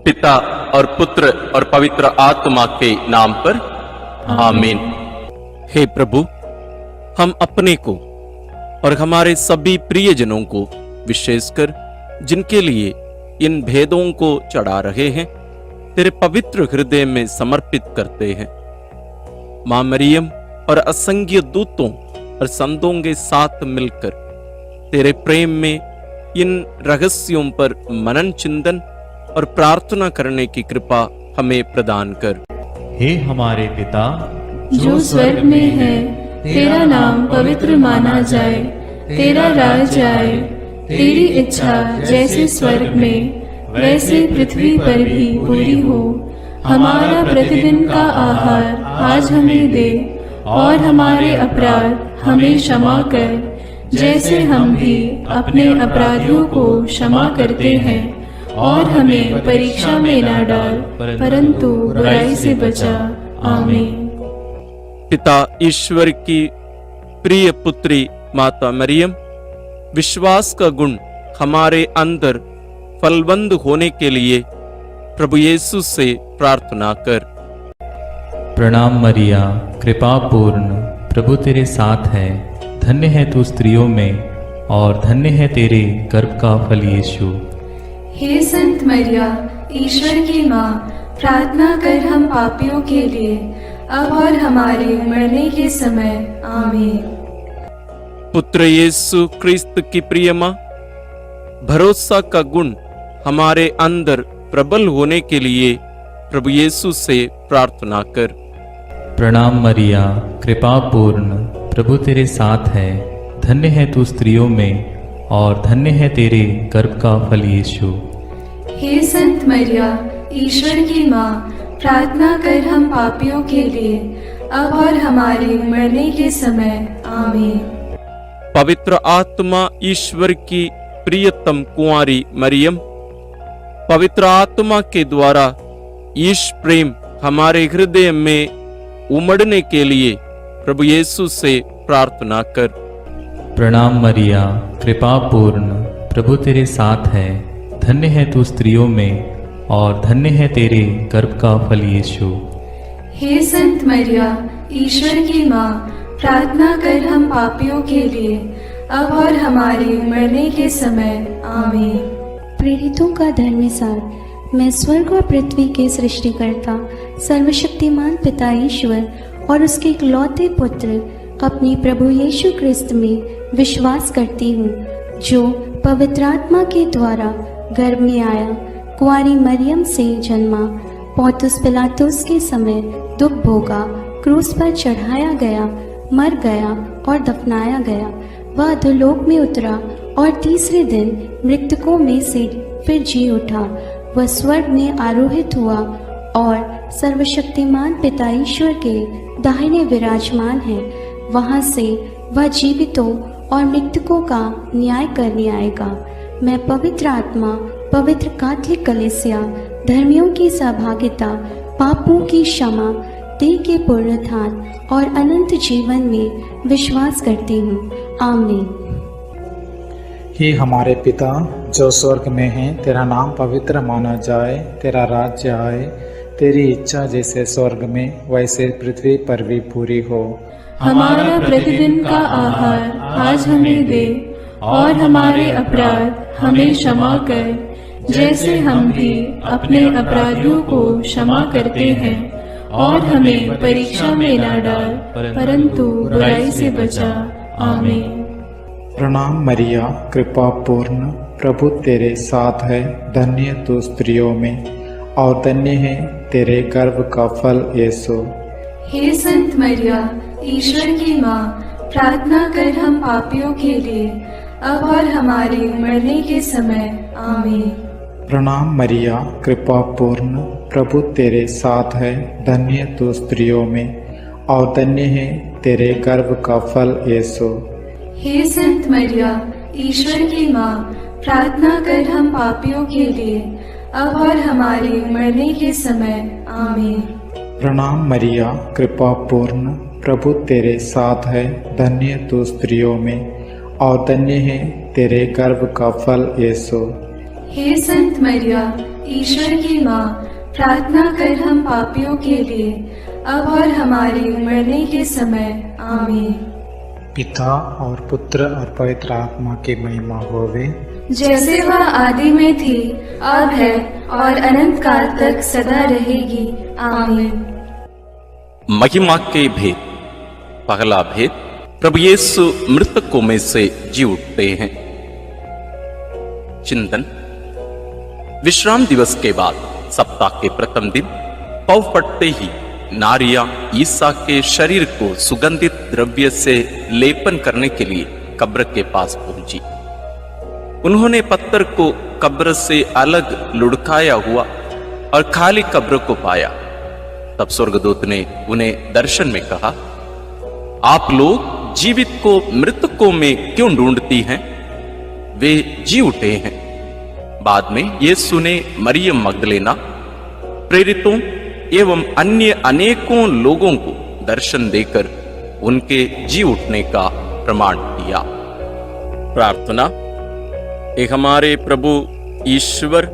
पिता और पुत्र और पवित्र आत्मा के नाम पर आमीन। हे प्रभु, हम अपने को और हमारे सभी प्रियजनों को, विशेषकर जिनके लिए इन भेदों को चढ़ा रहे हैं, तेरे पवित्र हृदय में समर्पित करते हैं। मां मरियम और असंख्य दूतों और संतों के साथ मिलकर तेरे प्रेम में इन रहस्यों पर मनन चिंतन और प्रार्थना करने की कृपा हमें प्रदान कर। हे हमारे पिता जो स्वर्ग में है, तेरा नाम पवित्र माना जाए, तेरा राज आए, तेरी इच्छा जैसे स्वर्ग में वैसे पृथ्वी पर भी पूरी हो। हमारा प्रतिदिन का आहार आज हमें दे, और हमारे अपराध हमें क्षमा कर, जैसे हम भी अपने अपराधियों को क्षमा करते हैं, और हमें परीक्षा में न डाल, परंतु बुराई से बचा। आमीन। पिता ईश्वर की प्रिय पुत्री माता मरियम, विश्वास का गुण हमारे अंदर फलवंत होने के लिए प्रभु यीशु से प्रार्थना कर। प्रणाम मरिया, कृपा पूर्ण, प्रभु तेरे साथ है। धन्य है तू स्त्रियों में, और धन्य है तेरे गर्भ का फल यीशु। हे संत मरिया, ईश्वर की माँ, प्रार्थना कर हम पापियों के लिए, अब और हमारे मरने के समय। आमीन। पुत्र यीशु क्रिस्त की प्रिय माँ, भरोसा का गुण हमारे अंदर प्रबल होने के लिए प्रभु यीशु से प्रार्थना कर। प्रणाम मरिया, कृपा पूर्ण, प्रभु तेरे साथ है। धन्य है तू स्त्रियों में, और धन्य है तेरे गर्भ का फल यीशु। हे संत मरिया, ईश्वर की माँ, प्रार्थना कर हम पापियों के लिए, अब और हमारे मरने के समय। आमीन। पवित्र आत्मा ईश्वर की प्रियतम कुंवारी मरियम, पवित्र आत्मा के द्वारा ईश प्रेम हमारे हृदय में उमड़ने के लिए प्रभु यीशु से प्रार्थना कर। प्रणाम मरिया, कृपा पूर्ण, प्रभु तेरे साथ है। धन्य है तू स्त्रियों में, और धन्य है तेरे गर्भ का फल यीशु। हे संत मरिया, ईश्वर की माँ, प्रार्थना कर हम पापियों के लिए, अब और हमारे मरने के समय। आमीन। प्रेरितों का धर्मसार। मैं स्वर्ग और पृथ्वी के सृष्टिकर्ता सर्वशक्तिमान पिता ईश्वर और उसके इकलौते पुत्र अपने प्रभु यीशु क्रिस्त में विश्वास करती हूँ, जो पवित्र आत्मा के द्वारा गर्भ में आया, कुंवारी मरियम से जन्मा, पौंतुस पिलातुस के समय दुख भोगा, क्रूस पर चढ़ाया गया, मर गया और दफनाया गया। वह अधोलोक में उतरा और तीसरे दिन मृतकों में से फिर जी उठा। वह स्वर्ग में आरोहित हुआ और सर्वशक्तिमान पिता ईश्वर के दाहिने विराजमान है। वहां से वह जीवितों और मृतकों का न्याय करने आएगा। मैं पवित्र आत्मा, पवित्र कैथोलिक कलीसिया, धर्मियों की सहभागिता, पापों की क्षमा, देह के पुनरुत्थान और अनंत जीवन में विश्वास करती हूँ। आमीन। हे हमारे पिता जो स्वर्ग में है, तेरा नाम पवित्र माना जाए, तेरा राज्य आए, तेरी इच्छा जैसे स्वर्ग में वैसे पृथ्वी पर भी पूरी हो। हमारा प्रतिदिन का आहार आज हमें दे, और हमारे अपराध हमें क्षमा कर, जैसे हम भी अपने अपराधियों को क्षमा करते हैं, और हमें परीक्षा में न डाल, परंतु बुराई से बचा। आमीन। प्रणाम मरिया, कृपा पूर्ण, प्रभु तेरे साथ है। धन्य तू स्त्रियों में, और धन्य है तेरे गर्भ का फल यीशु। हे संत मरिया, ईश्वर की माँ, प्रार्थना कर हम पापियों के लिए, अब और हमारे मरने के समय। आमीन। प्रणाम मरिया, कृपा पूर्ण, प्रभु तेरे साथ है। धन्य तू स्त्रियों में, और धन्य है तेरे गर्भ का फल यीशु। हे संत मरिया, ईश्वर की माँ, प्रार्थना कर हम पापियों के लिए, अब और हमारे मरने के समय। आमीन। प्रणाम मरिया, कृपा पूर्ण, प्रभु तेरे साथ है। धन्य तू स्त्रियों में, और धन्य है तेरे गर्भ का फल यीशु। हे संत मरिया, ईश्वर की माँ, प्रार्थना कर हम पापियों के लिए, अब और हमारे मरने के समय। आमीन। पिता और पुत्र और पवित्र आत्मा की महिमा होवे, जैसे वह आदि में थी, अब है और अनंत काल तक सदा रहेगी। आमीन। महिमा के भेद। पहला भेद, प्रभु यीशु मृतकों में से जी उठते हैं। चिंतन। विश्राम दिवस के बाद सप्ताह के प्रथम दिन पौ फटते ही नारियां ईसा के शरीर को सुगंधित द्रव्य से लेपन करने के लिए कब्र के पास पहुंची। उन्होंने पत्थर को कब्र से अलग लुढ़काया हुआ और खाली कब्र को पाया। तब स्वर्गदूत ने उन्हें दर्शन में कहा, आप लोग जीवित को मृतकों में क्यों ढूंढती हैं? वे जी उठे हैं। बाद में यीशु ने मरियम मगदलेना, प्रेरितों एवं अन्य अनेकों लोगों को दर्शन देकर उनके जी उठने का प्रमाण दिया। प्रार्थना। एक हमारे प्रभु ईश्वर,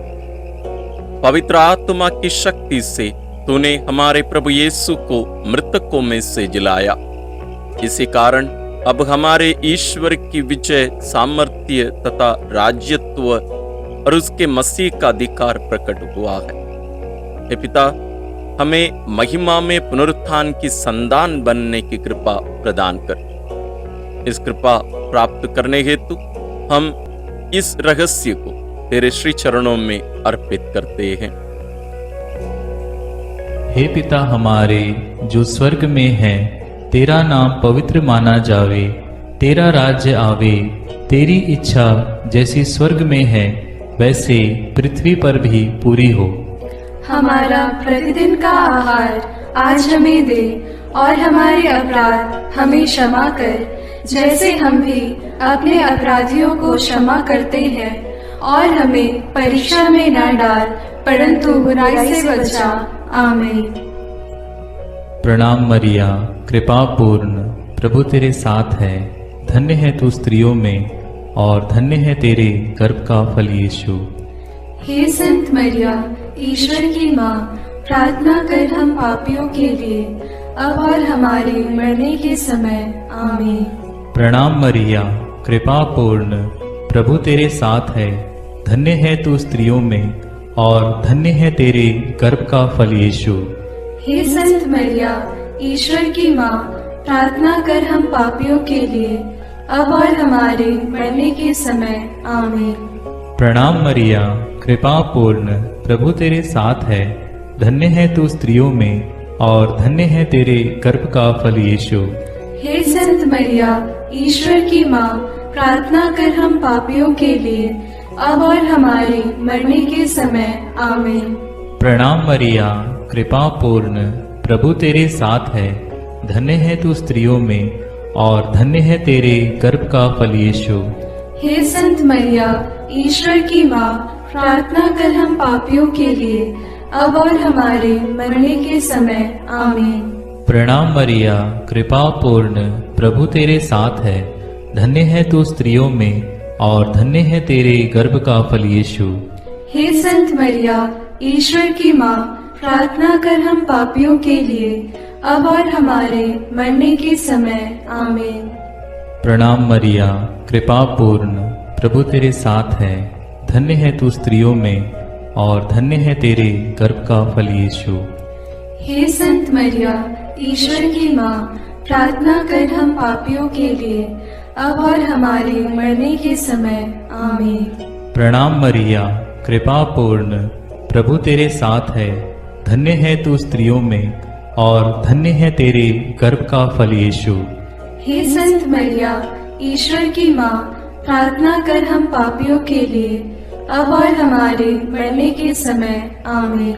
पवित्र आत्मा की शक्ति से तूने हमारे प्रभु यीशु को मृतकों में से जिलाया। इसी कारण अब हमारे ईश्वर की विजय, सामर्थ्य तथा राज्यत्व और उसके मसीह का अधिकार प्रकट हुआ है। हे पिता, हमें महिमा में पुनरुत्थान की संतान बनने की कृपा प्रदान कर। इस कृपा प्राप्त करने हेतु हम इस रहस्य को तेरे श्री चरणों में अर्पित करते हैं। हे पिता हमारे जो स्वर्ग में है, तेरा नाम पवित्र माना जावे, तेरा राज्य आवे, तेरी इच्छा जैसी स्वर्ग में है वैसे पृथ्वी पर भी पूरी हो। हमारा प्रतिदिन का आहार आज हमें दे, और हमारे अपराध हमें क्षमा कर, जैसे हम भी अपने अपराधियों को क्षमा करते हैं, और हमें परीक्षा में न डाल, परंतु बुराई से बचा। आमीन। प्रणाम मरिया, कृपा पूर्ण, प्रभु तेरे साथ है। धन्य है तू स्त्रियों में और धन्य है तेरे गर्भ का फल यीशु। हे संत मरिया, ईश्वर की माँ, प्रार्थना कर हम पापियों के लिए, अब और हमारे मरने के समय। आमीन। प्रणाम मरिया, कृपा पूर्ण, प्रभु तेरे साथ है। धन्य है तू स्त्रियों में और धन्य है तेरे गर्भ का फल यीशु। हे संत मरिया, ईश्वर की माँ, प्रार्थना कर हम पापियों के लिए, अब और हमारे मरने के समय। आमीन। प्रणाम मरिया, कृपा पूर्ण, प्रभु तेरे साथ है। धन्य है तू स्त्रियों में और धन्य है तेरे गर्भ का फल यीशु। हे संत मरिया, ईश्वर की माँ, प्रार्थना कर हम पापियों के लिए, अब और हमारे मरने के समय। आमीन। प्रणाम मरिया, कृपा पूर्ण, प्रभु तेरे साथ है। धन्य है तू स्त्रियों में और धन्य है तेरे गर्भ का फल यीशु। हे संत मरिया, ईश्वर की माँ, प्रार्थना कर हम पापियों के लिए, अब और हमारे मरने के समय। आमीन। प्रणाम मरिया, कृपा पूर्ण, प्रभु तेरे साथ है। धन्य है तू स्त्रियों में और धन्य है तेरे गर्भ का फल यीशु। हे संत मरिया, ईश्वर की माँ, प्रार्थना कर हम पापियों के लिए, अब और हमारे मरने के समय। आमीन। प्रणाम मरिया, कृपा पूर्ण, प्रभु तेरे साथ है। धन्य है तू स्त्रियों में और धन्य है तेरे गर्भ का फल यीशु। हे संत मरिया, ईश्वर की माँ, प्रार्थना कर हम पापियों के लिए, अब और हमारे मरने के समय। आमीन। प्रणाम मरिया, कृपा पूर्ण, प्रभु तेरे साथ है। धन्य है तू स्त्रियों में और धन्य है तेरे गर्भ का फल यीशु। हे संत मरिया, ईश्वर की माँ, प्रार्थना कर हम पापियों के लिए, अब और हमारे मरने के समय। आमीन।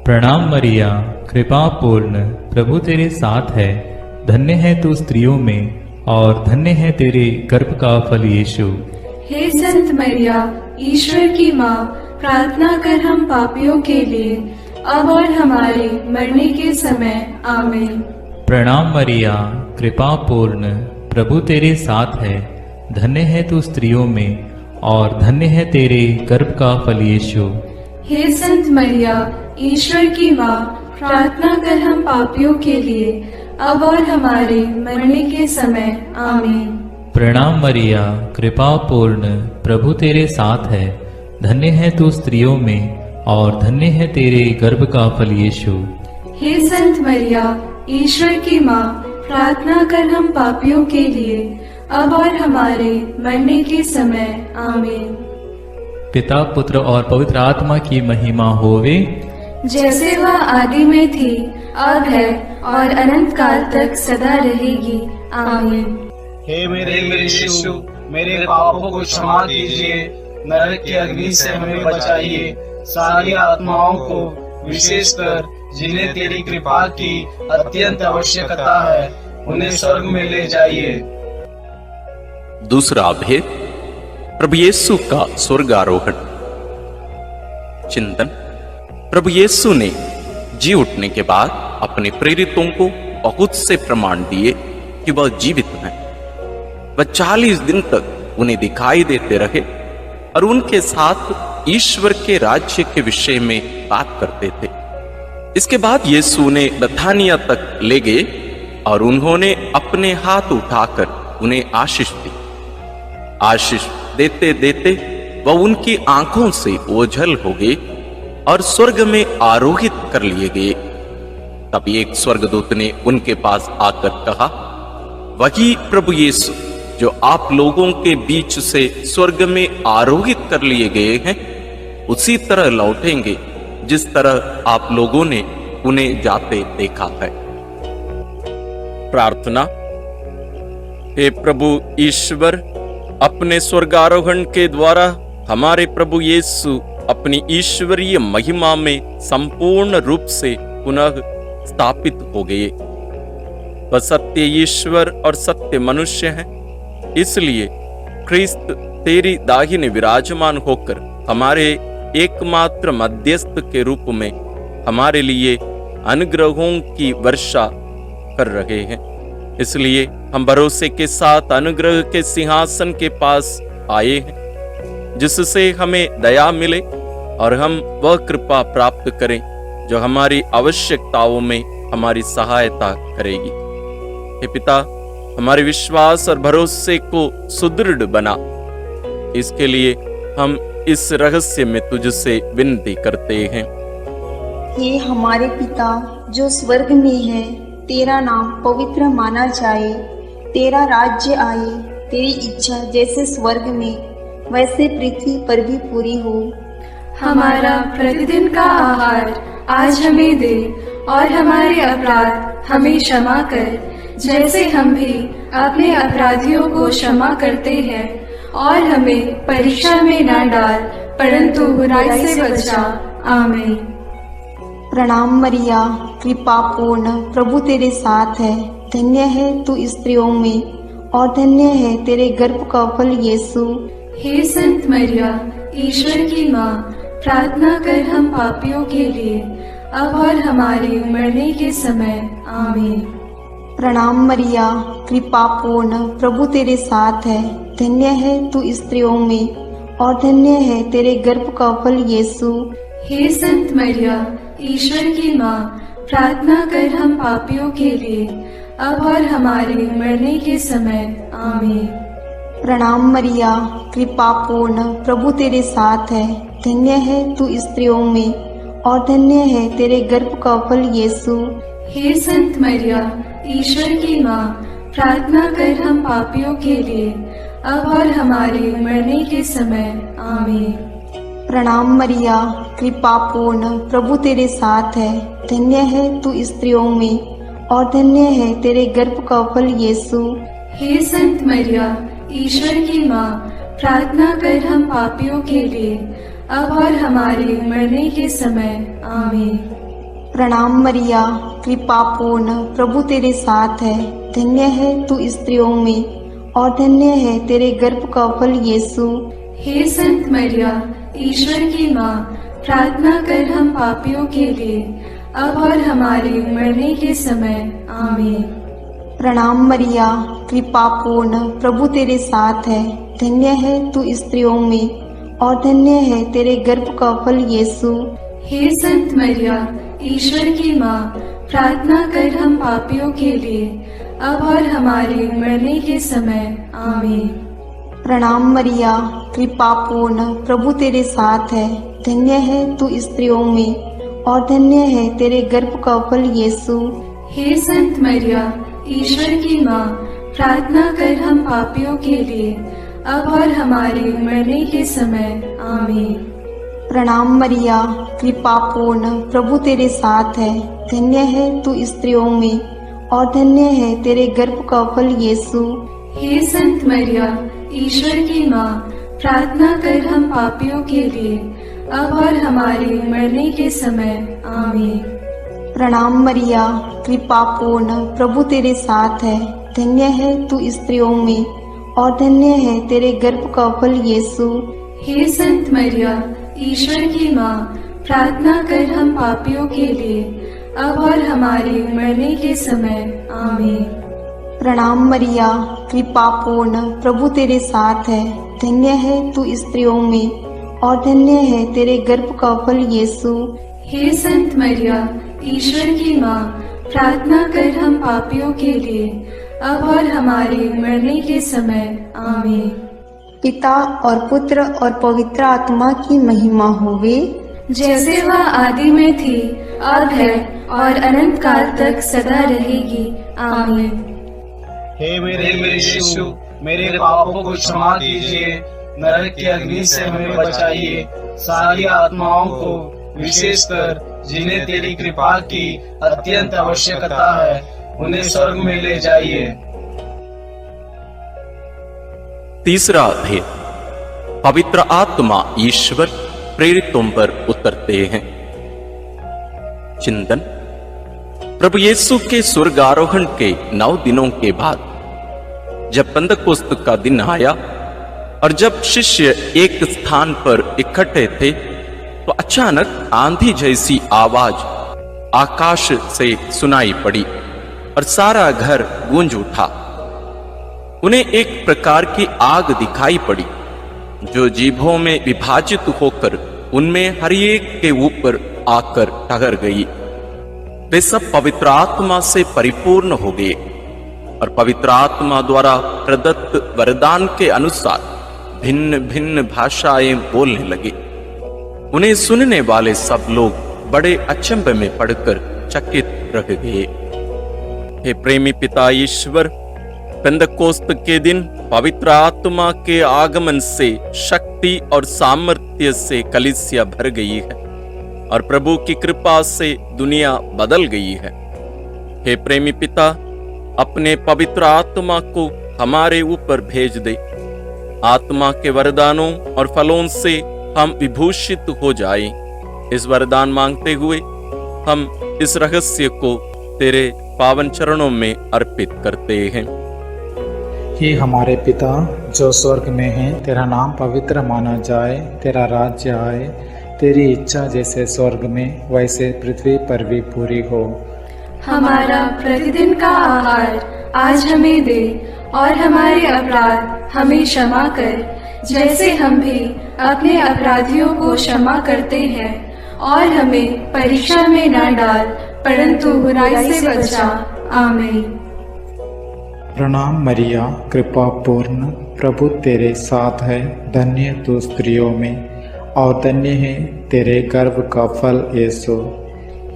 प्रणाम मरिया, कृपा पूर्ण, प्रभु तेरे साथ है। धन्य है तू स्त्रियों में और धन्य है तेरे गर्भ का फल यीशु। हे संत मरिया, ईश्वर की माँ, प्रार्थना कर हम पापियों के लिए, अब और हमारे मरने के समय। आमीन। प्रणाम मरिया, कृपा पूर्ण, प्रभु तेरे साथ है। धन्य है तू स्त्रियों में और धन्य है तेरे गर्भ का फल यीशु। हे संत मरिया, ईश्वर की माँ, प्रार्थना कर हम पापियों के लिए, अब और हमारे मरने के समय। आमीन। प्रणाम मरिया, कृपा पूर्ण, प्रभु तेरे साथ है। धन्य है तू स्त्रियों में और धन्य है तेरे गर्भ का फल यीशु। हे संत मरिया, ईश्वर की माँ, प्रार्थना कर हम पापियों के लिए, अब और हमारे मरने के समय। आमीन। पिता, पुत्र और पवित्र आत्मा की महिमा होवे, जैसे वह आदि में थी, अब है और अनंत काल तक सदा रहेगी। आमीन। हे मेरे यीशु, मेरे पापों को क्षमा कीजिए, नरक की अग्नि से हमें बचाइए, सारी आत्माओं को, विशेषकर जिन्हें तेरी कृपा की अत्यंत आवश्यकता है, उन्हें स्वर्ग में ले जाइए। दूसरा भेद, प्रभु यीशु का स्वर्गारोहण। चिंतन। प्रभु यीशु ने जी उठने के बाद अपने प्रेरितों को बहुत से प्रमाण दिए कि वह जीवित हैं। वह 40 दिन तक उन्हें दिखाई देते रहे और उनके साथ ईश्वर के राज्य के विषय में बात करते थे। इसके बाद यीशु उन्हें बथानिया तक ले गए और उन्होंने अपने हाथ उठाकर उन्हें आशीष दी। आशीष देते देते वह उनकी आंखों से ओझल हो गए और स्वर्ग में आरोहित कर लिए गए। तब एक स्वर्गदूत ने उनके पास आकर कहा, वही प्रभु यीशु जो आप लोगों के बीच से स्वर्ग में आरोहित कर लिए गए हैं, उसी तरह लौटेंगे जिस तरह आप लोगों ने उन्हें जाते देखा है। प्रार्थना। हे प्रभु ईश्वर, अपने स्वर्गारोहण के द्वारा हमारे प्रभु यीशु अपनी ईश्वरीय महिमा में संपूर्ण रूप से पुनः स्थापित हो गए। वह सत्य ईश्वर और सत्य मनुष्य है, इसलिए क्रिस्त तेरी दाहिने विराजमान होकर हमारे एकमात्र मध्यस्थ के रूप में हमारे लिए अनुग्रहों की वर्षा कर रहे हैं। इसलिए हम भरोसे के साथ अनुग्रह के सिंहासन के पास आए हैं, जिससे हमें दया मिले और हम वह कृपा प्राप्त करें जो हमारी आवश्यकताओं में हमारी सहायता करेगी। हे पिता, हमारे विश्वास और भरोसे को सुदृढ़ बना। इसके लिए हम इस रहस्य में तुझसे विनती करते हैं। हे हमारे पिता जो स्वर्ग में है, तेरा नाम पवित्र माना जाए, तेरा राज्य आए, तेरी इच्छा जैसे स्वर्ग में वैसे पृथ्वी पर भी पूरी हो। हमारा प्रतिदिन का आहार आज हमें दे और हमारे अपराध हमें क्षमा कर, जैसे हम भी अपने अपराधियों को क्षमा करते हैं, और हमें परीक्षा में न डाल, परंतु बुराई से बचा। आमीन। प्रणाम मरिया, कृपा पूर्ण, प्रभु तेरे साथ है। धन्य है तू स्त्रियों में और धन्य है तेरे गर्भ का फल यीशु। हे संत मरिया, ईश्वर की माँ, प्रार्थना कर हम पापियों के लिए, अब और हमारे मरने के समय। आमीन। प्रणाम मरिया, कृपा पूर्ण, प्रभु तेरे साथ है। धन्य है तू स्त्रियों में और धन्य है तेरे गर्भ का फल यीशु। हे संत मरिया, ईश्वर की माँ, प्रार्थना कर हम पापियों के लिए, अब और हमारे मरने के समय। आमीन। प्रणाम मरिया, कृपा पूर्ण, प्रभु तेरे साथ है। धन्य है तू स्त्रियों में और धन्य है तेरे गर्भ का फल यीशु। हे संत मरिया, ईश्वर की माँ, प्रार्थना कर हम पापियों के लिए, अब और हमारे मरने के समय। आमीन। प्रणाम मरिया, कृपा पूर्ण, प्रभु तेरे साथ है। धन्य है तू स्त्रियों में और धन्य है तेरे गर्भ का फल यीशु। हे संत मरिया, ईश्वर की माँ, प्रार्थना कर हम पापियों के लिए, अब और हमारे मरने के समय। आमीन। प्रणाम मरिया, कृपा पूर्ण, प्रभु तेरे साथ है। धन्य है तू स्त्रियों में और धन्य है तेरे गर्भ का फल यीशु। हे संत मरिया, ईश्वर की माँ, प्रार्थना कर हम पापियों के लिए, अब और हमारे मरने के समय। आमीन। प्रणाम मरिया, कृपा पूर्ण, प्रभु तेरे साथ है। धन्य है तू स्त्रियों में और धन्य है तेरे गर्भ का फल यीशु। हे संत मरिया, ईश्वर की माँ, प्रार्थना कर हम पापियों के लिए, अब और हमारे मरने के समय। आमीन। प्रणाम मरिया, कृपा पूर्ण, प्रभु तेरे साथ है। धन्य है तू स्त्रियों में, और धन्य है तेरे गर्भ का फल यीशु। हे संत मरिया, ईश्वर की माँ, प्रार्थना कर हम पापियों के लिए, अब और हमारे मरने के समय। आमीन। प्रणाम मरिया, कृपा पूर्ण, प्रभु तेरे साथ है। धन्य है तू स्त्रियों में, और धन्य है तेरे गर्भ का फल यीशु। हे संत मरिया, ईश्वर की माँ, प्रार्थना कर हम पापियों के लिए, अब और हमारे मरने के समय। आमीन। प्रणाम मरिया, कृपा पूर्ण, प्रभु तेरे साथ है। धन्य है तू स्त्रियों में, और धन्य है तेरे गर्भ का फल यीशु। हे संत मरिया, ईश्वर की माँ, प्रार्थना कर हम पापियों के लिए, अब और हमारे मरने के समय। आमीन। प्रणाम मरिया, कृपा पूर्ण, प्रभु तेरे साथ है। धन्य है तू स्त्रियों में, और धन्य है तेरे गर्भ का फल यीशु। हे संत मरिया, ईश्वर की माँ, प्रार्थना कर हम पापियों के लिए, अब और हमारे मरने के समय। आमीन। पिता और पुत्र और पवित्र आत्मा की महिमा होवे, जैसे वह आदि में थी, अब है, और अनंत काल तक सदा रहेगी। आमीन। हे मेरे यीशु, मेरे पापों को क्षमा कीजिए, नरक की अग्नि से हमें बचाइए, सारी आत्माओं को, विशेषकर जिन्हें तेरी कृपा की अत्यंत आवश्यकता है, उन्हें स्वर्ग में ले जाइए। तीसरा अध्याय, पवित्र आत्मा ईश्वर प्रेरितों पर उतरते हैं। चिंतन। प्रभु यीशु के स्वर्गारोहण के 9 दिनों के बाद जब पेंतकोस्त का दिन आया और जब शिष्य एक स्थान पर इकट्ठे थे, तो अचानक आंधी जैसी आवाज आकाश से सुनाई पड़ी और सारा घर गूंज उठा। उन्हें एक प्रकार की आग दिखाई पड़ी जो जीभों में विभाजित होकर उनमें हर एक के ऊपर आकर ठहर गई। वे सब पवित्र आत्मा से परिपूर्ण हो गए और पवित्र आत्मा द्वारा प्रदत्त वरदान के अनुसार भिन्न भिन्न भाषाएं बोलने लगे। उन्हें सुनने वाले सब लोग बड़े अचंभे में पड़कर चकित रह गए। हे प्रेमी पिता ईश्वर, पेंतकोस्त के दिन पवित्र आत्मा के आगमन से शक्ति और सामर्थ्य से कलीसिया भर गई है और प्रभु की कृपा से दुनिया बदल गई है। हे प्रेमी पिता, अपने पवित्र आत्मा को हमारे ऊपर भेज दे। आत्मा के वरदानों और फलों से हम विभूषित हो जाएं। इस वरदान मांगते हुए हम इस रहस्य को तेरे पावन चरणों में अर्पित करते हैं। हे हमारे पिता जो स्वर्ग में है, तेरा नाम पवित्र माना जाए, तेरा राज्य आए, तेरी इच्छा जैसे स्वर्ग में वैसे पृथ्वी पर भी पूरी हो। हमारा प्रतिदिन का आहार आज हमें दे, और हमारे अपराध हमें क्षमा कर, जैसे हम भी अपने अपराधियों को क्षमा करते हैं, और हमें परीक्षा में न डाल, परंतु बुराई से बचा। आमीन। प्रणाम मरिया, कृपा पूर्ण, प्रभु तेरे साथ है। धन्य तू स्त्रियों में, और धन्य है तेरे गर्भ का फल यीशु।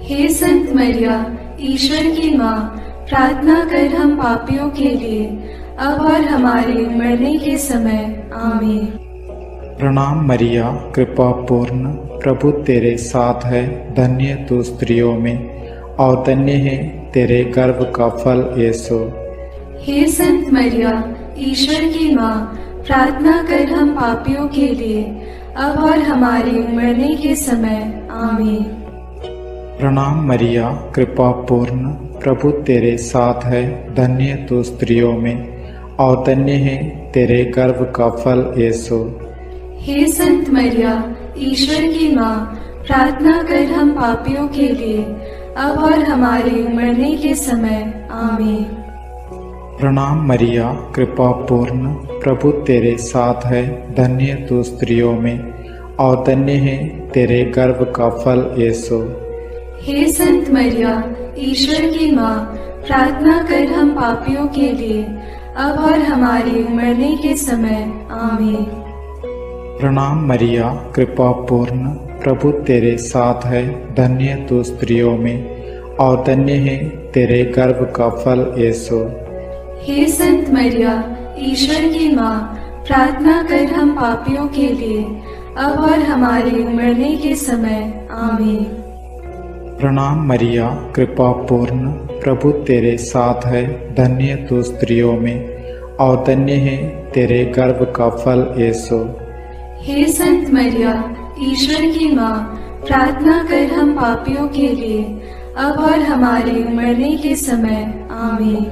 हे संत मरिया, ईश्वर की माँ, प्रार्थना कर हम पापियों के लिए, अब और हमारे मरने के समय। आमीन। प्रणाम मरिया, कृपा पूर्ण, प्रभु तेरे साथ है। धन्य तू स्त्रियों में, और धन्य है तेरे गर्भ का फल यीशु। हे संत मरिया, ईश्वर की माँ, प्रार्थना कर हम पापियों के लिए, अब और हमारे मरने के समय। आमीन। प्रणाम मरिया, कृपा पूर्ण, प्रभु तेरे साथ है। धन्य तू स्त्रियों में, और धन्य है तेरे गर्भ का फल यीशु। हे संत मरिया, ईश्वर की माँ, प्रार्थना कर हम पापियों के लिए, अब और हमारे मरने के समय। आमीन। प्रणाम मरिया, कृपा पूर्ण, प्रभु तेरे साथ है। धन्य तू स्त्रियों में, और धन्य है तेरे गर्भ का फल यीशु। हे संत मरिया, ईश्वर की माँ, प्रार्थना कर हम पापियों के लिए, अब और हमारे मरने के समय। आमीन। प्रणाम मरिया, कृपा पूर्ण, प्रभु तेरे साथ है, धन्य तू स्त्रियों में और धन्य है तेरे गर्भ का फल यीशु। हे संत मरिया, ईश्वर की माँ, प्रार्थना कर हम पापियों के लिए, अब और हमारे मरने के समय। आमीन। प्रणाम मरिया, कृपा पूर्ण, प्रभु तेरे साथ है, धन्य तू स्त्रियों में और धन्य है तेरे गर्भ का फल यीशु। हे संत मरिया, ईश्वर की माँ, प्रार्थना कर हम पापियों के लिए, अब और हमारे मरने के समय। आमीन।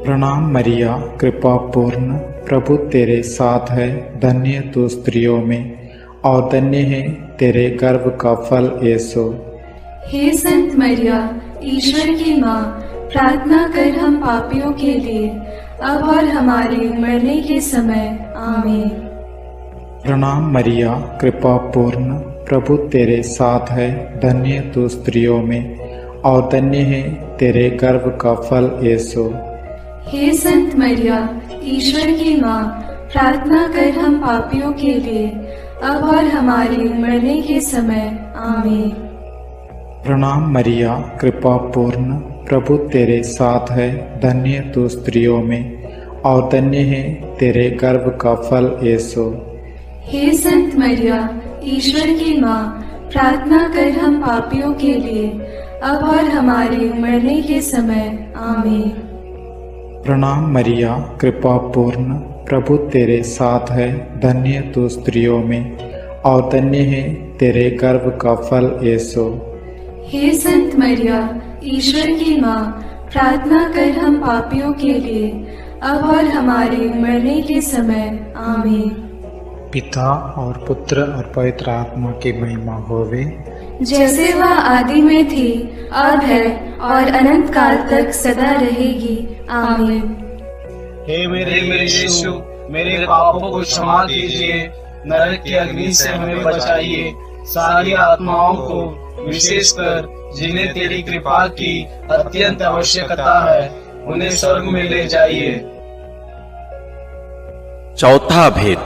प्रणाम मरिया, कृपा पूर्ण, प्रभु तेरे साथ है, धन्य तू स्त्रियों में और धन्य है तेरे गर्भ का फल यीशु। हे संत मरिया, ईश्वर की माँ, प्रार्थना कर हम पापियों के लिए, अब और हमारे मरने के समय। आमीन। प्रणाम मरिया, कृपा पूर्ण, प्रभु तेरे साथ है, धन्य तू स्त्रियों में और धन्य है तेरे गर्भ का फल यीशु। हे संत मरिया, ईश्वर की माँ, प्रार्थना कर हम पापियों के लिए, अब और हमारे मरने के समय। आमीन। प्रणाम मरिया, कृपा पूर्ण, प्रभु तेरे साथ है, धन्य तू स्त्रियों में और धन्य है तेरे गर्भ का फल यीशु। हे संत मरिया, ईश्वर की माँ, प्रार्थना कर हम पापियों के लिए, अब और हमारे मरने के समय। आमीन। प्रणाम मरिया, कृपा पूर्ण, प्रभु तेरे साथ है, धन्य तू स्त्रियों में और धन्य है तेरे गर्भ का फल यीशु। हे संत मरिया, ईश्वर की माँ, प्रार्थना कर हम पापियों के लिए, अब और हमारे मरने के समय। आमीन। पिता और पुत्र और पवित्र आत्मा की महिमा होवे, जैसे वह आदि में थी, अब है और अनंत काल तक सदा रहेगी। आमीन। हे मेरे यीशु, मेरे पापों को क्षमा कीजिए, नरक की अग्नि से हमें बचाइए, सारी आत्माओं को, विशेषकर जिन्हें तेरी कृपा की अत्यंत आवश्यकता है, उन्हें स्वर्ग में ले जाइए। चौथा भेद,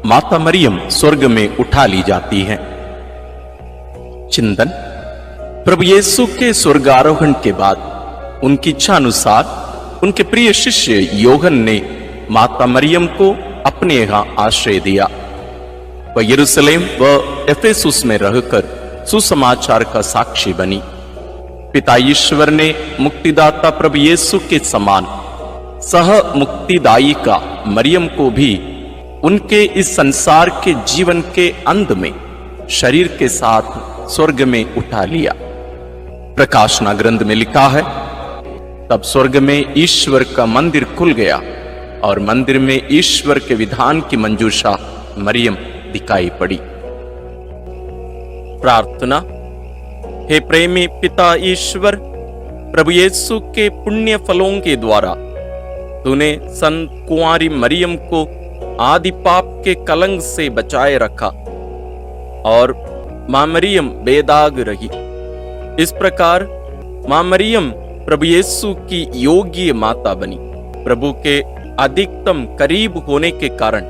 माता मरियम स्वर्ग में उठा ली जाती है। चिंतन। प्रभु यीशु के स्वर्गारोहण के बाद उनकी इच्छा अनुसार उनके प्रिय शिष्य योहन ने माता मरियम को अपने यहां आश्रय दिया। वह यरूशलेम व एफेसुस में रहकर सुसमाचार का साक्षी बनी। पिता ईश्वर ने मुक्तिदाता प्रभु यीशु के समान सह मुक्तिदायिका मरियम को भी उनके इस संसार के जीवन के अंत में शरीर के साथ स्वर्ग में उठा लिया। प्रकाशना ग्रंथ में लिखा है, तब स्वर्ग में ईश्वर का मंदिर खुल गया और मंदिर में ईश्वर के विधान की मंजूषा मरियम दिखाई पड़ी। प्रार्थना। हे प्रेमी पिता ईश्वर, प्रभु यीशु के पुण्य फलों के द्वारा तूने संत कुंवारी मरियम को आदि पाप के कलंक से बचाए रखा और मां मरियम बेदाग रही। इस प्रकार मां मरियम प्रभु यीशु की योग्य माता बनी। प्रभु के अधिकतम करीब होने के कारण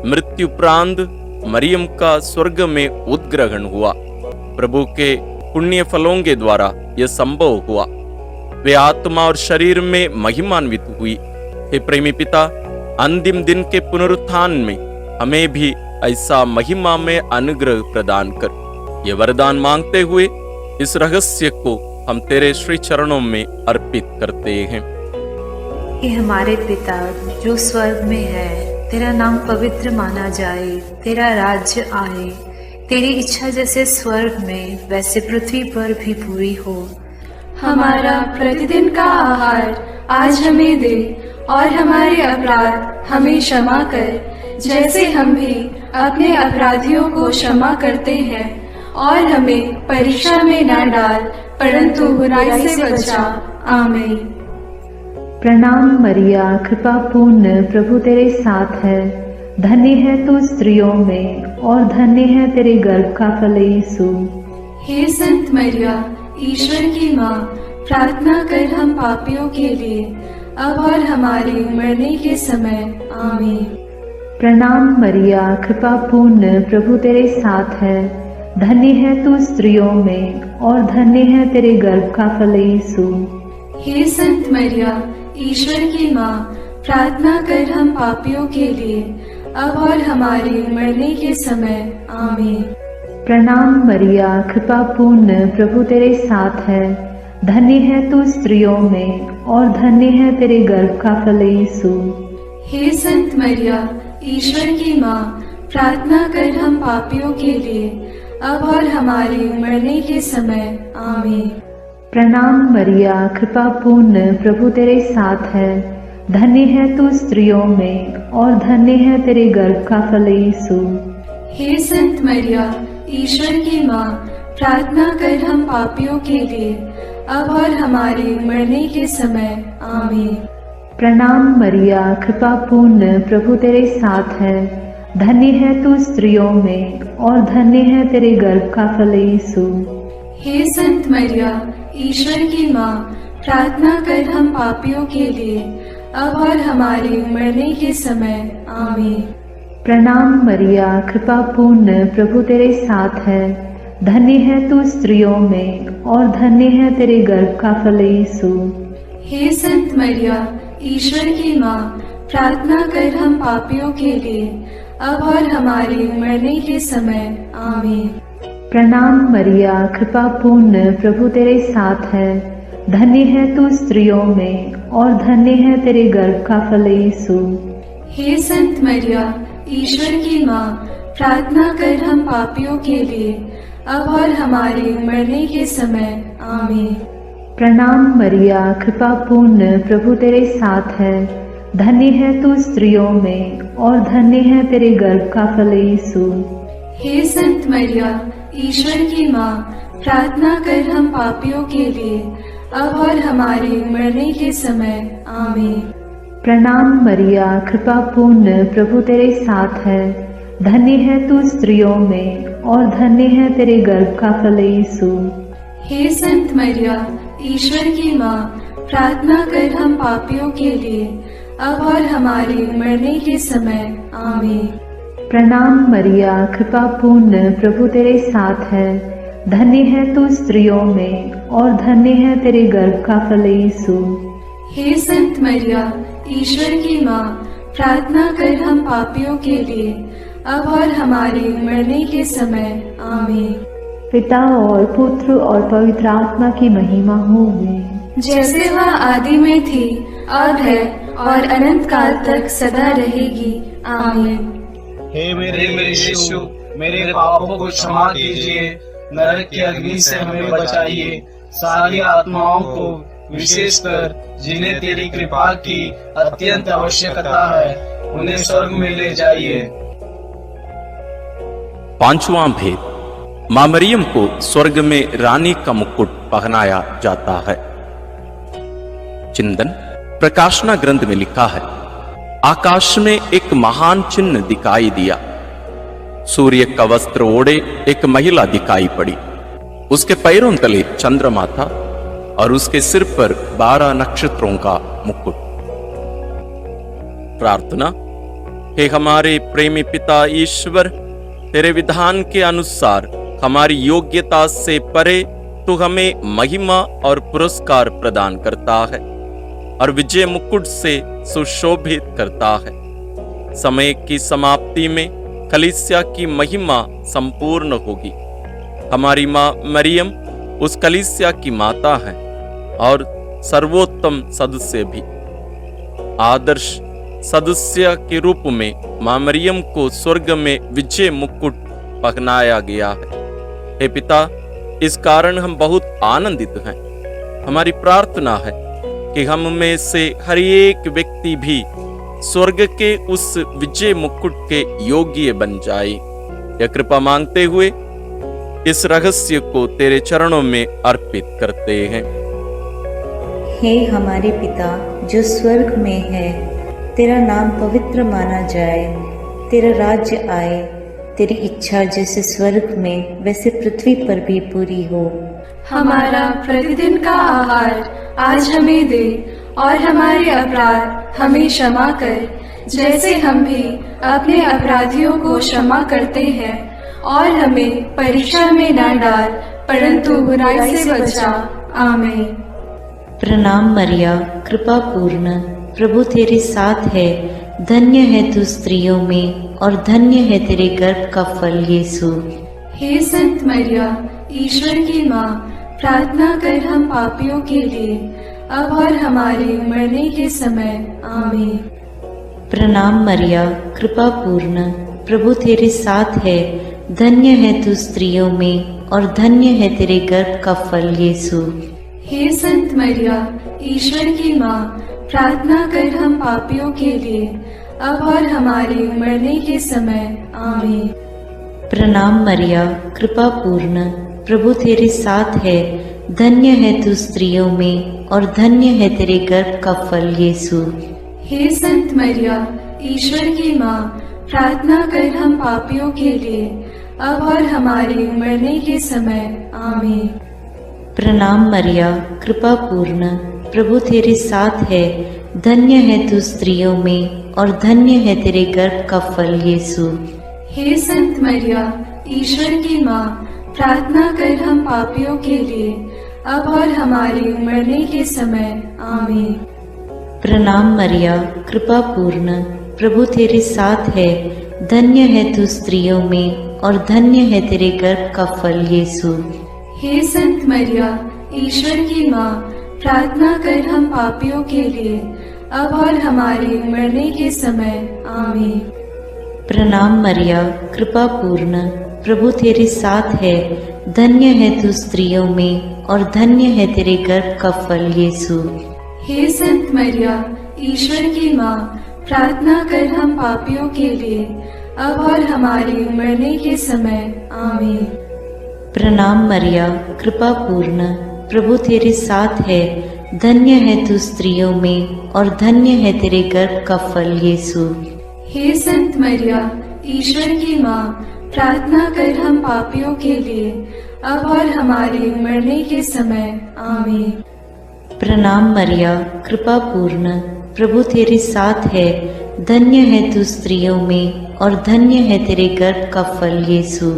मृत्युपरांत मरियम का स्वर्ग में उद्ग्रहण हुआ। प्रभु के पुण्य फलों के द्वारा यह संभव हुआ। वे आत्मा और शरीर में महिमान्वित हुई। हे प्रेमी पिता, अंतिम दिन के पुनरुत्थान में हमें भी ऐसा महिमा में अनुग्रह प्रदान कर। ये वरदान मांगते हुए इस रहस्य को हम तेरे श्री चरणों में अर्पित करते हैं। हे हमारे पिता जो स्वर्ग में है, तेरा नाम पवित्र माना जाए, तेरा राज्य आए, तेरी इच्छा जैसे स्वर्ग में वैसे पृथ्वी पर भी पूरी हो। हमारा प्रतिदिन का आहार आज हमें दे और हमारे अपराध हमें क्षमा कर, जैसे हम भी अपने अपराधियों को क्षमा करते हैं, और हमें परीक्षा में न डाल परंतु बुराई से बचा। आमीन। प्रणाम मरिया, कृपा पूर्ण, प्रभु तेरे साथ है, धन्य है तू स्त्रियों में और धन्य है तेरे गर्भ का फल यीशु। हे संत मरिया, ईश्वर की माँ, प्रार्थना कर हम पापियों के लिए, अब और हमारे मरने के समय। आमीन। प्रणाम मरिया, कृपा पूर्ण, प्रभु तेरे साथ है। धन्य है तू स्त्रियों में और धन्य है तेरे गर्भ का फल यीशु। हे संत मरिया, ईश्वर की माँ, प्रार्थना कर हम पापियों के लिए, अब और हमारे मरने के समय। आमीन। प्रणाम मरिया, कृपा पूर्ण, प्रभु तेरे साथ है। धन्य है तू स्त्रियों में और धन्य है तेरे गर्भ का फल यीशु। हे संत मरिया, ईश्वर की माँ, प्रार्थना कर हम पापियों के लिए, अब और हमारे मरने के समय। आमीन। प्रणाम मरिया, कृपा पूर्ण, प्रभु तेरे साथ है। धन्य है तू स्त्रियों में और धन्य है तेरे गर्भ का फल यीशु। हे संत मरिया, ईश्वर की माँ, प्रार्थना कर हम पापियों के लिए, अब और हमारे मरने के समय। आमीन। प्रणाम मरिया, कृपा पूर्ण, प्रभु तेरे साथ है। धन्य है तू स्त्रियों में और धन्य है तेरे गर्भ का फल यीशु। हे संत मरिया, ईश्वर की माँ, प्रार्थना कर हम पापियों के लिए, अब और हमारे मरने के समय। आमीन। प्रणाम मरिया, कृपा पूर्ण, प्रभु तेरे साथ है। धन्य है तू स्त्रियों में और धन्य है तेरे गर्भ का फल यीशु। हे संत मरिया, ईश्वर की माँ, प्रार्थना कर हम पापियों के लिए, अब और हमारे मरने के समय। आमीन। प्रणाम मरिया, कृपा पूर्ण, प्रभु तेरे साथ है। धन्य है तू स्त्रियों में और धन्य है तेरे गर्भ का फल यीशु। हे संत मरिया, ईश्वर की माँ, प्रार्थना कर हम पापियों के लिए, अब और हमारे मरने के समय। आमीन। प्रणाम मरिया, कृपा पूर्ण, प्रभु तेरे साथ है। धन्य है तू स्त्रियों में और धन्य है तेरे गर्भ का फल यीशु। हे संत मरिया, ईश्वर की माँ, प्रार्थना कर हम पापियों के लिए, अब और हमारे मरने के समय। आमीन। प्रणाम मरिया, कृपा पूर्ण, प्रभु तेरे साथ है। धन्य है तू स्त्रियों में और धन्य है तेरे गर्भ का फल यीशु। हे संत मरिया, ईश्वर की माँ, प्रार्थना कर हम पापियों के लिए, अब और हमारे मरने के समय। आमीन। प्रणाम मरिया, कृपा पूर्ण, प्रभु तेरे साथ है। धन्य है तू स्त्रियों में और धन्य है तेरे गर्भ का फल यीशु। हे संत मरिया, ईश्वर की माँ, प्रार्थना कर हम पापियों के लिए, अब और हमारे मरने के समय। आमीन। पिता और पुत्र और पवित्र आत्मा की महिमा होवे, जैसे वह आदि में थी, अब है और अनंत काल तक सदा रहेगी। आमीन। हे मेरे यीशु, मेरे पापों को क्षमा कीजिए, नरक की अग्नि से हमें बचाइए, सारी आत्माओं को, विशेषकर जिन्हें तेरी कृपा की अत्यंत आवश्यकता है, उन्हें स्वर्ग में ले जाइए। पांचवां भेद, मां मरियम को स्वर्ग में रानी का मुकुट पहनाया जाता है। चिंतन प्रकाशना ग्रंथ में लिखा है, आकाश में एक महान चिन्ह दिखाई दिया। सूर्य का वस्त्र ओढ़े एक महिला दिखाई पड़ी। उसके पैरों तले चंद्रमा था और उसके सिर पर 12 नक्षत्रों का मुकुट। प्रार्थना। हे हमारे प्रेमी पिता ईश्वर, तेरे विधान के अनुसार हमारी योग्यता से परे तू हमें महिमा और पुरस्कार प्रदान करता है और विजय मुकुट से सुशोभित करता है। समय की समाप्ति में कलीसिया की महिमा संपूर्ण होगी। हमारी माँ मरियम उस कलीसिया की माता है और सर्वोत्तम सदस्य भी। आदर्श सदस्य के रूप में माँ मरियम को स्वर्ग में विजय मुकुट पहनाया गया है। हे पिता, इस कारण हम बहुत आनंदित हैं। हमारी प्रार्थना है कि हम में से हर एक व्यक्ति भी स्वर्ग के उस विजय मुकुट के योग्य बन जाए। यह कृपा मांगते हुए इस रहस्य को तेरे चरणों में अर्पित करते हैं। हे हमारे पिता जो स्वर्ग में है, तेरा नाम पवित्र माना जाए, तेरा राज्य आए, तेरी इच्छा जैसे स्वर्ग में वैसे पृथ्वी पर भी पूरी हो। हमारा प्रतिदिन का आहार आज हमें दे, और हमारे अपराध हमें क्षमा कर, जैसे हम भी अपने अपराधियों को क्षमा करते हैं, और हमें परीक्षा में न डाल, परंतु बुराई से बचा। आमीन। प्रणाम मरिया, कृपा पूर्ण, प्रभु तेरे साथ है, धन्य है तू स्त्रियों में और धन्य है तेरे गर्भ का फल यीशु। हे संत मरिया, ईश्वर की माँ, प्रार्थना कर हम पापियों के लिए, अब और हमारे मरने के समय। आमीन। प्रणाम मरिया, कृपा पूर्ण, प्रभु तेरे साथ है, धन्य है तू स्त्रियों में और धन्य है तेरे गर्भ का फल यीशु। हे संत मरिया, ईश्वर की माँ, प्रार्थना कर हम पापियों के लिए, अब और हमारे मरने के समय। आमीन। प्रणाम मरिया, कृपा पूर्ण, प्रभु तेरे साथ है, धन्य है तू स्त्रियों में और धन्य है तेरे गर्भ का फल यीशु। हे संत मरिया, ईश्वर की माँ, प्रार्थना कर हम पापियों के लिए, अब और हमारे मरने के समय। आमीन। प्रणाम मरिया, कृपा पूर्ण, प्रभु तेरे साथ है, धन्य है तू स्त्रियों में और धन्य है तेरे गर्भ का फल यीशु। हे संत मरिया, ईश्वर की माँ, प्रार्थना कर हम पापियों के लिए, अब और हमारे मरने के समय। आमीन। प्रणाम मरिया, कृपा पूर्ण, प्रभु तेरे साथ है, धन्य है तू स्त्रियों में और धन्य है तेरे गर्भ का फल यीशु। हे संत मरिया, ईश्वर की माँ, प्रार्थना कर हम पापियों के लिए, अब और हमारे मरने के समय। आमीन। प्रणाम मरिया, कृपा पूर्ण, प्रभु तेरे साथ है, धन्य है तू स्त्रियों में और धन्य है तेरे गर्भ का फल यीशु। हे संत मरिया, ईश्वर की माँ, प्रार्थना कर हम पापियों के लिए, अब और हमारे मरने के समय। आमीन। प्रणाम मरिया, कृपा पूर्ण, प्रभु तेरे साथ है, धन्य है तू स्त्रियों में और धन्य है तेरे गर्भ का फल यीशु। हे संत मरिया, ईश्वर की माँ, प्रार्थना कर हम पापियों के लिए, अब और हमारे मरने के समय। आमीन। प्रणाम मरिया, कृपा पूर्ण, प्रभु तेरे साथ है, धन्य है तू स्त्रियों में और धन्य है तेरे गर्भ का फल यीशु।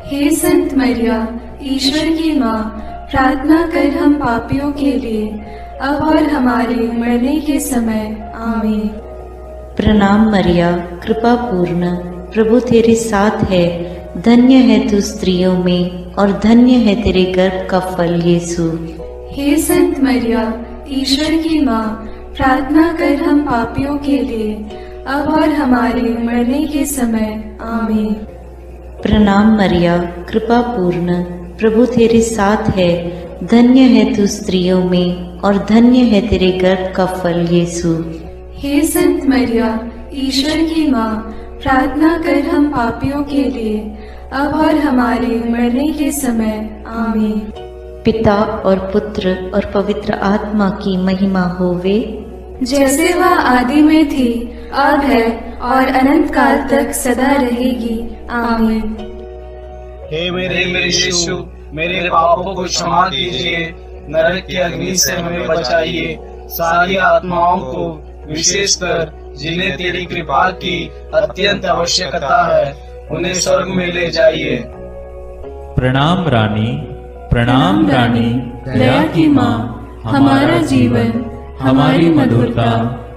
हे संत मरिया, ईश्वर की माँ, प्रार्थना कर हम पापियों के लिए, अब और हमारे मरने के समय। आमीन। प्रणाम मरिया, कृपा पूर्ण, प्रभु तेरे साथ है, धन्य है तू स्त्रियों में और धन्य है तेरे गर्भ का फल यीशु। हे संत मरिया, ईश्वर की माँ, प्रार्थना कर हम पापियों के लिए, अब और हमारे मरने के समय। आमीन। प्रणाम मरिया, कृपा पूर्ण, प्रभु तेरे साथ है, धन्य है तू स्त्रियों में और धन्य है तेरे गर्भ का फल यीशु। हे संत मरिया, ईश्वर की माँ, प्रार्थना कर हम पापियों के लिए, अब और हमारे मरने के समय। आमीन। पिता और पुत्र और पवित्र आत्मा की महिमा होवे, जैसे वह आदि में थी, अब है और अनंत काल तक सदा रहेगी। आमीन। हे मेरे यीशु, मेरे पापों को क्षमा कीजिए, नरक की अग्नि से हमें बचाइए, सारी आत्माओं को, विशेषकर जिन्हें तेरी कृपा की अत्यंत आवश्यकता है, उन्हें स्वर्ग में ले जाइए। प्रणाम रानी, प्रणाम रानी, दया की माँ, हमारा जीवन, हमारी मधुरता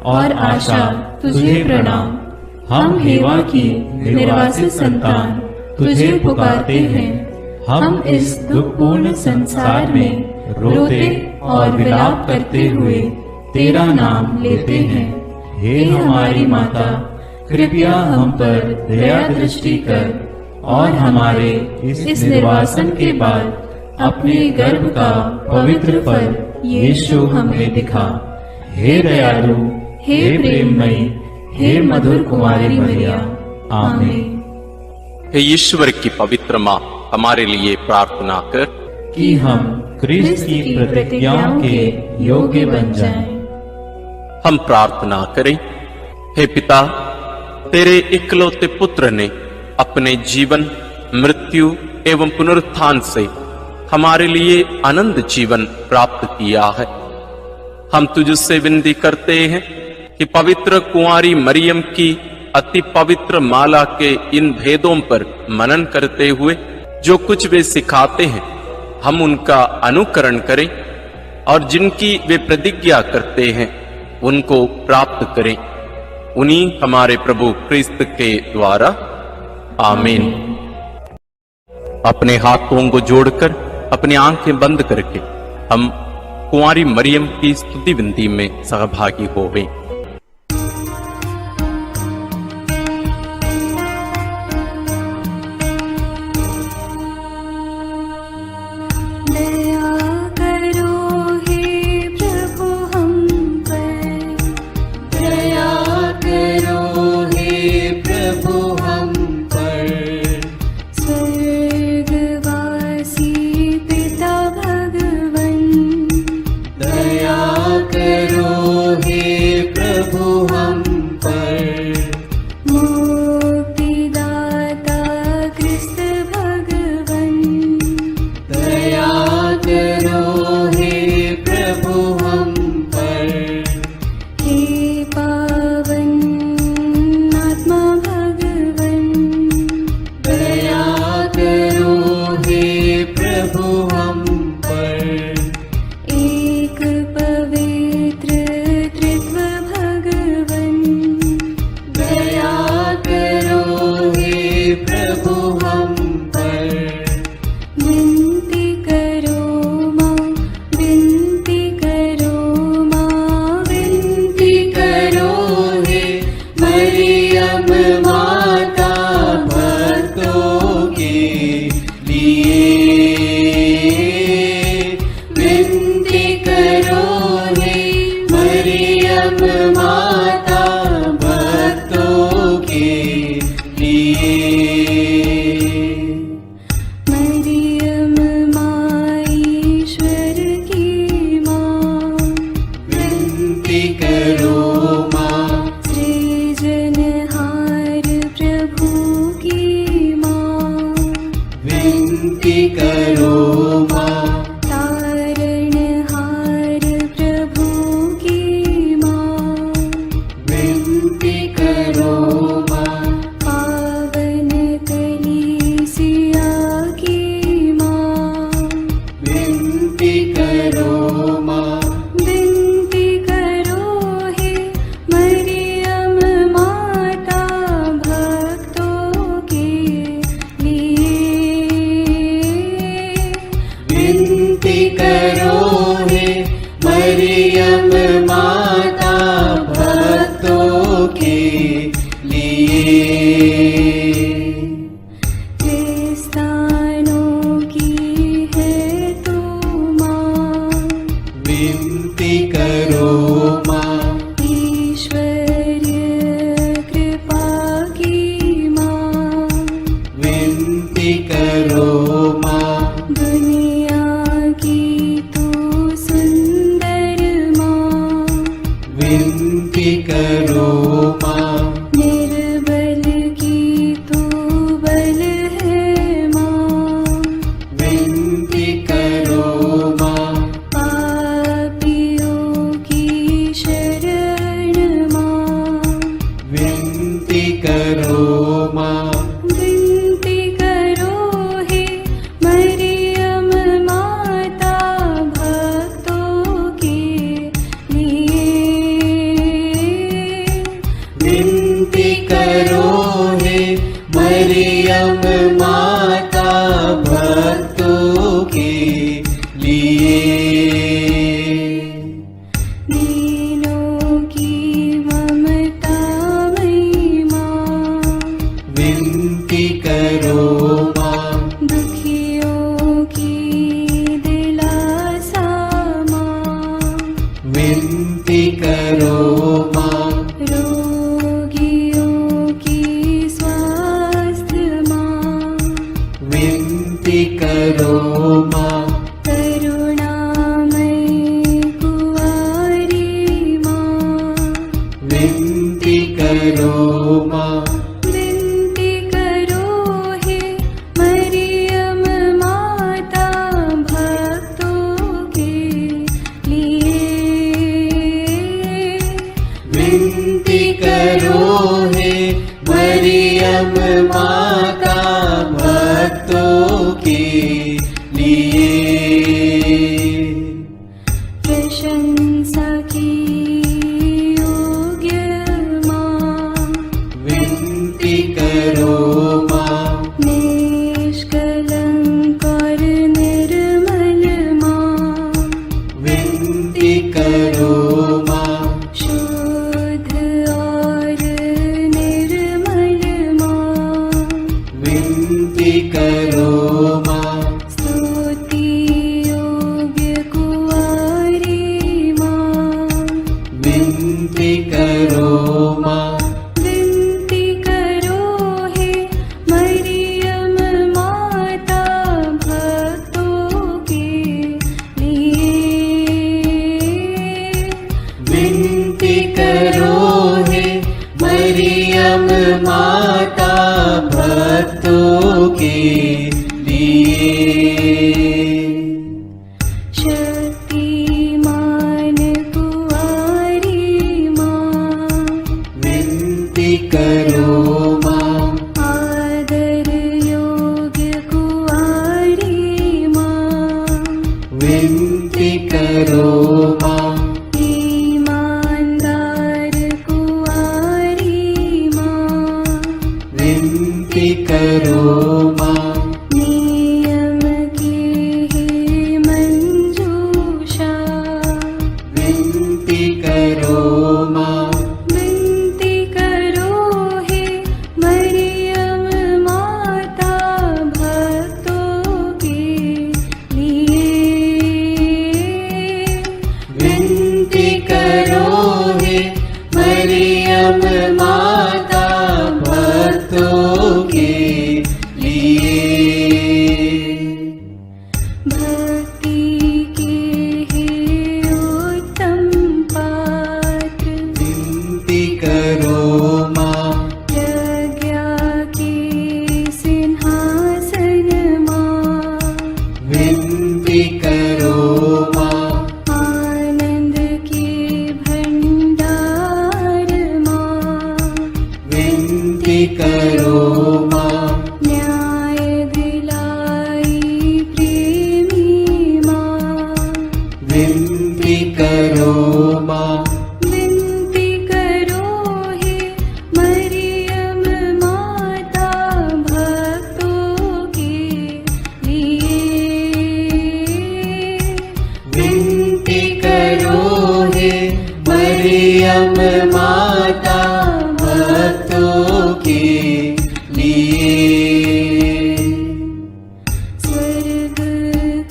और आशा तुझे प्रणाम। हम हेवा की निर्वासित संतान तुझे पुकारते हैं। हम इस दुखपूर्ण संसार में रोते और विलाप करते हुए तेरा नाम लेते हैं। हे हमारी माता, कृपया हम पर दया दृष्टि कर और हमारे इस निर्वासन के बाद अपने गर्भ का पवित्र फल यीशु हमें दिखा। हे दयालु, हे प्रेममयी, हे मधुर कुमारी मरिया। आमीन। हे ईश्वर की पवित्र माँ, हमारे लिए प्रार्थना कर कि हम क्रिस्त की प्रतिज्ञाओं के योग्य बन जाएं। हम प्रार्थना करें। हे पिता, तेरे इकलौते पुत्र ने अपने जीवन, मृत्यु एवं पुनरुत्थान से हमारे लिए अनंत जीवन प्राप्त किया है। हम तुझसे विनती करते हैं कि पवित्र कुंवारी मरियम की अति पवित्र माला के इन भेदों पर मनन करते हुए जो कुछ वे सिखाते हैं, हम उनका अनुकरण करें और जिनकी वे प्रतिज्ञा करते हैं उनको प्राप्त करें। उन्हीं हमारे प्रभु क्रिस्त के द्वारा, आमीन। अपने हाथों को जोड़कर अपनी आंखें बंद करके हम कुंवारी मरियम की स्तुति विनती में सहभागी होवें। रोगियों की स्वास्थ्य मां, करो माँ, विनती करो हे मरियम माता भक्तों के लिए। विनती करो हे मरियम माता भक्तों के लिए। प्रशंसा की योग्य माँ, विनती करो माँ, निष्कलंक और निर्मल माँ, विनती करो माँ, शुद्ध और निर्मल माँ, विनती करो माँ, स्तुति योग्य कुंवारी माँ, विनती करो माँ, विनती करो हे मरियम माता भक्तों के लिए। विनती करो हे मरियम माता भक्तों के लिए। शक्तिमान कुंवारी माँ, विनती करो माँ, आदर योग्य कुंवारी माँ, विनती करो माँ, ईमानदार कुंवारी माँ, विनती करो माँ, नियम की हे मंजूषा, विनती करो माँ, विनती करो हे मरियम माता भक्तों के लिए। विनती करो हे मरियम माता भक्तों के लिए। भक्ति के हे उत्तम पात्र, विनती करो माँ, प्रज्ञा के सिंहासन माँ, विनती करो माँ, आनंद के भंडार माँ, विनती करो माँ, न्याय दिलाई प्रेमी माँ, विनती करो माँ, विनती करो हे मरियम माता भक्तों के लिए। विनती करो हे मरियम माता भक्तों के लिए। स्वर्ग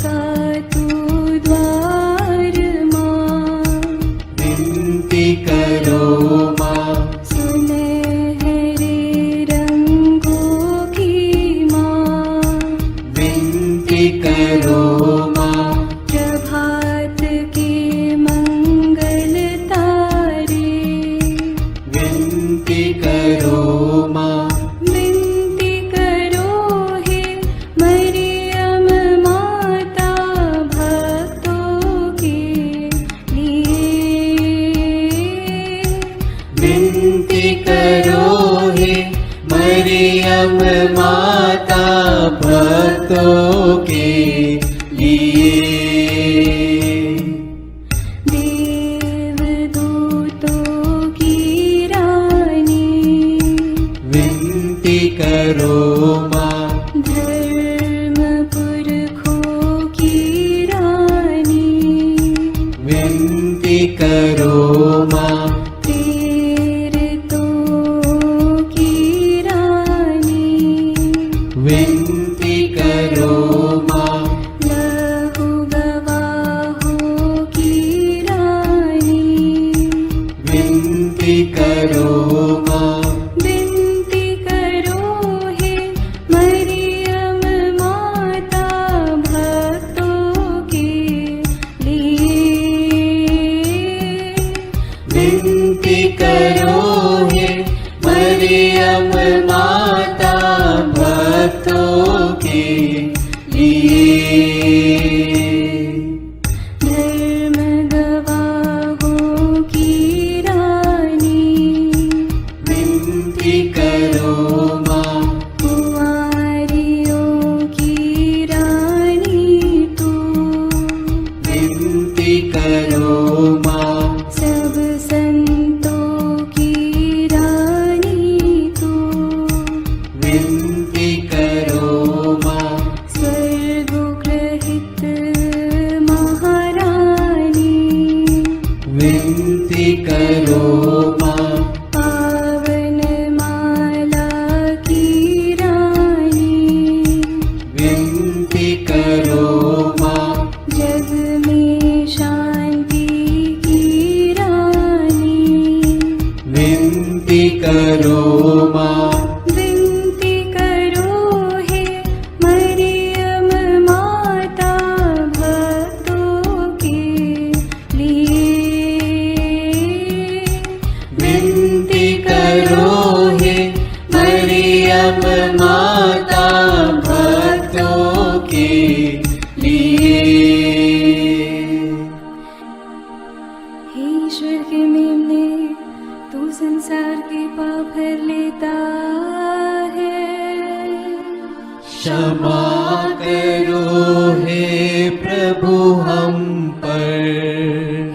का तू द्वार माँ, विनती करो माँ, सुनहरे रंगों की माँ, विनती करो माँ, प्रभात के मंगल तारे, विनती करो माँ, विनती करो हे मरियम माता भक्तों के लिए। विनती करो हे मरियम माता भक्तों के लिए। देवदूतों की रानी, विनती करो माँ, धर्म पुरखों की रानी, विनती करो माँ, प्रेरितों की रानी, विनती करो मरियम माता भक्तों के लिए। धर्म गवाहों की रानी, विनती करो माँ। कुंवारियों की रानी तू, विनती करो माँ। सब संतों की रानी तू, विनती करो माँ। स्वर्गोग्रहित महारानी, विनती करो माँ। पावन माला की रानी, विनती करो माँ। जग में शांति की रानी, विनती करो माँ। विनती करो हे मरियम माता भक्तों के लिए। विनती करो हे मरियम माता भक्तों के लिए। हे ईश्वर के मेमने, तू संसार के पाप हर लेता है। क्षमा करो हे प्रभु हम पर।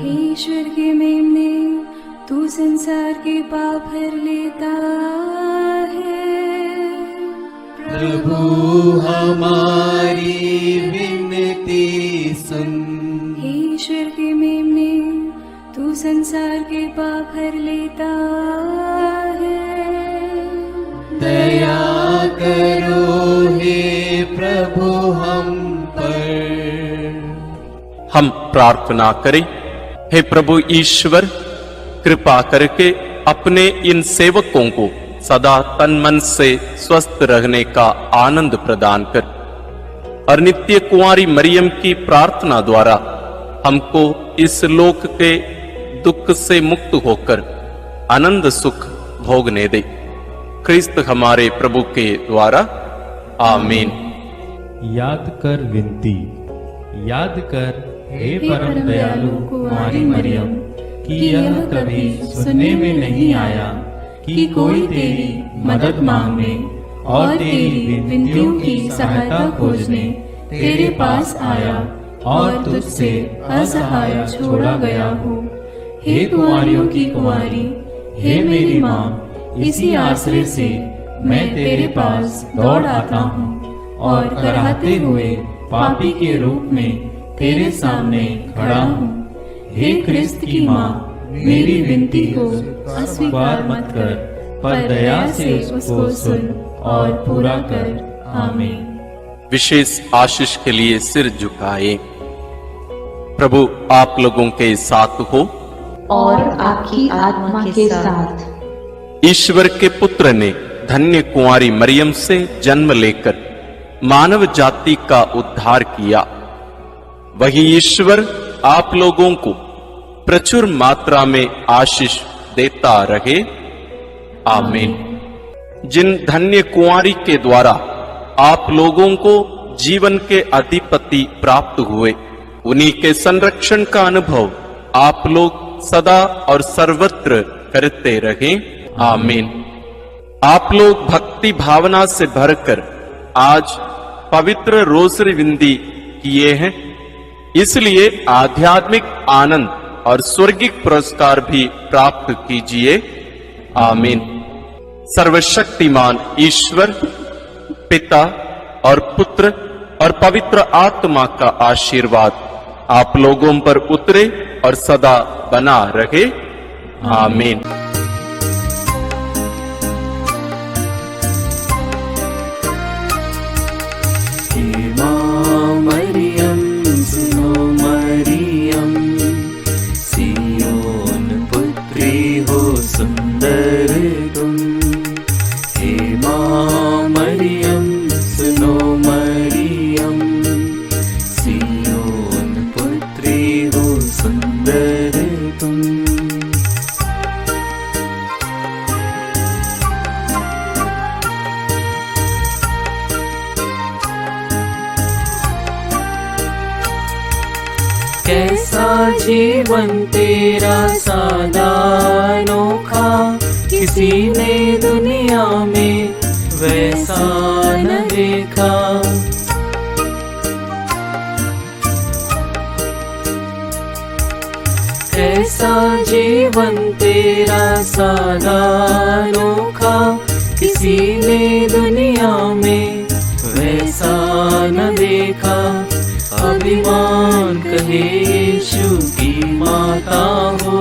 हे ईश्वर के मेमने, तू संसार के पाप हर लेता है। प्रभु हमारी विनती सुन। हे ईश्वर के मेमने, तू संसार के पाप हर लेता है। दया करो हे प्रभु हम पर। हम प्रार्थना करें। हे प्रभु ईश्वर, कृपा करके अपने इन सेवकों को सदा तन मन से स्वस्थ रहने का आनंद प्रदान कर और नित्य कुंवारी मरियम की प्रार्थना द्वारा हमको इस लोक के दुख से मुक्त होकर आनंद सुख भोगने दे। क्रिस्त हमारे प्रभु के द्वारा, आमीन। याद कर विनती। याद कर हे परम दयालु कुंवारी मरियम कि यह कभी सुनने में नहीं आया कि कोई तेरी मदद मांगने और तेरी विनतियों की सहायता खोजने तेरे पास आया और तुझसे असहाय छोड़ा गया हो। हे कुंवारियों की कुंवारी, हे मेरी माँ, इसी आश्रय से मैं तेरे पास दौड़ आता हूँ और कराहते हुए पापी के रूप में तेरे सामने खड़ा हूँ। हे क्रिस्त की माँ, मेरी विनती को अस्वीकार मत कर, पर दया से उसको सुन और पूरा कर। आमीन। विशेष आशीष के लिए सिर झुकाए। प्रभु आप लोगों के साथ हो और आपकी आत्मा के साथ। ईश्वर के पुत्र ने धन्य कुंवारी मरियम से जन्म लेकर मानव जाति का उद्धार किया। वही ईश्वर आप लोगों को प्रचुर मात्रा में आशीष देता रहे। आमीन। जिन धन्य कुंवारी के द्वारा आप लोगों को जीवन के अधिपति प्राप्त हुए, उन्हीं के संरक्षण का अनुभव आप लोग सदा और सर्वत्र करते रहें। आमीन। आप लोग भक्ति भावना से भरकर आज पवित्र रोसरी विंदी किए हैं, इसलिए आध्यात्मिक आनंद और स्वर्गिक पुरस्कार भी प्राप्त कीजिए। आमीन। सर्वशक्तिमान ईश्वर पिता और पुत्र और पवित्र आत्मा का आशीर्वाद आप लोगों पर उतरे और सदा बना रहे। आमीन। मरियम सुनो मरियम, सियोन पुत्री हो सुंदर तुम। हे माँ मरियम सुनो मरियम, सियोन पुत्री हो सुंदर तुम। जीवन तेरा सादा अनोखा, किसी ने दुनिया में वैसा न देखा। ऐसा जीवन तेरा सादा अनोखा, किसी ने दुनिया में वैसा न देखा। अभिमान कहे यीशु की माता हो,